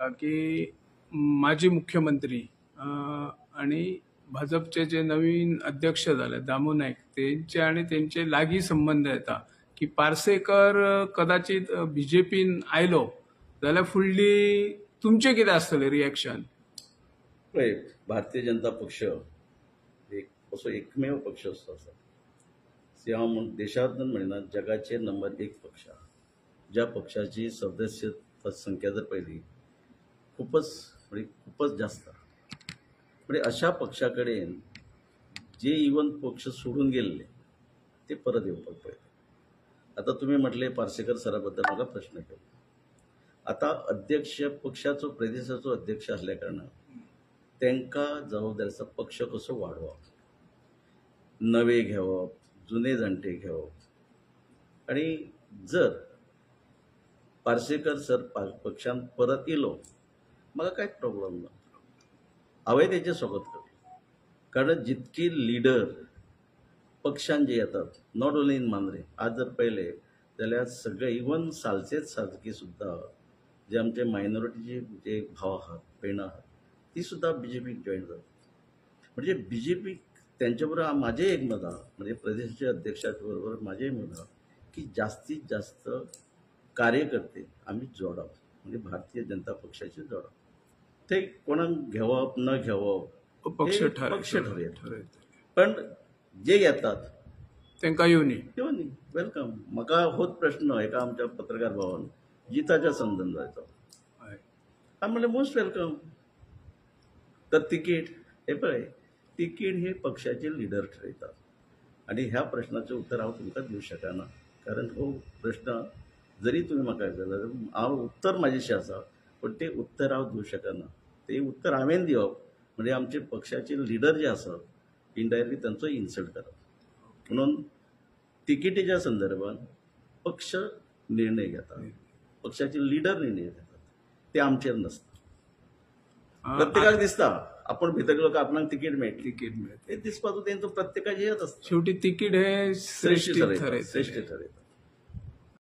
की माजी मुख्यमंत्री आणि भाजपचे जे नवीन अध्यक्ष झाले दामू नाईक त्यांचे आणि त्यांचे लागीं संबंध येता की पार्सेकर कदाचित बीजेपीन आयलो जाल्यार फुडली तुमचे कितें आसतलें रिएक्शन? पळय, भारतीय जनता पक्ष एक असो एकमेव पक्ष असो आसा हांव देशांतून म्हणना जगाचे नंबर 1 पक्ष ज्या पक्षाची सदस्य संख्या जर पळयली खूपच जास्त म्हणजे अशा पक्षा कडेन जे इवन पक्ष सोडून गेल्ले ते परत येवपाक पळयले. आता तुम्ही म्हटले पार्सेकर सरा बद्दल म्हाका प्रश्न केलो. आता अध्यक्ष पक्षाचो प्रदेशाचो अध्यक्ष असल्या कारणान तांकां जबाबदारी आसा पक्ष कसो वाडोवप, नवे घेवप, जुने जाणटे घेवप. आणि जर पार्सेकर सर पक्षान परत येयलो म्हाका कांयच प्रॉब्लेम ना, हांवें तेजें स्वागत करता. कारण जितकी लिडर पक्षान जे येतात नॉट ओन्ली इन मांद्रे, आज जर पळयले जाल्यार सगळे इवन सालसेत सारकी सुद्दां जे आमचे मायनॉरिटीचे जे भाव आहात भयणां आहात ती सुद्दां बीजेपीक जॉईन जातात. म्हणजे बीजेपीक त्यांच्या बरोबर म्हाजें एक मत आहा, म्हणजे प्रदेशाच्या अध्यक्षाच्या बरोबर म्हाजेंय मत आहा की जास्तीत जास्त कार्यकर्ते आम्ही जोडप, म्हणजे भारतीय जनता पक्षाचे जोडप. ते कोणाक घेवप न घेवप पक्ष ठरयता. पण जे येतात तांकां येवनी वेलकम. म्हाका होच प्रश्न एका आमच्या पत्रकार भावान जिताच्या संदर्भात हांवें म्हणलें मोस्ट वेलकम. तर तिकीट हे पळय, तिकीट हे पक्षाचे लिडर ठरयतात. आणि ह्या प्रश्नाचें उत्तर हांव तुमकां दिवंक शकना, कारण हो प्रश्न जरी तुम्ही म्हाका विचारलो हांव उत्तर म्हाजेशें आसा, पण ते उत्तर हांव दिवंक शकना. ते उत्तर हांवें दिवप म्हणजे आमचे पक्षाचे लिडर जे आसात इनडायरेक्टली तांचो इन्सल्ट करप. म्हणून तिकिटीच्या संदर्भात पक्ष निर्णय घेतात, पक्षाचे लिडर निर्णय घेतात, ते आमचेर नसता. प्रत्येकाक दिसता आपण भितर गेलो की आपणाक तिकीट मेळटली, ते दिसपाचो तेंचो प्रत्येकाचें हेत आसता. शेवटी तिकीट हे श्रेष्ठ ठरयता.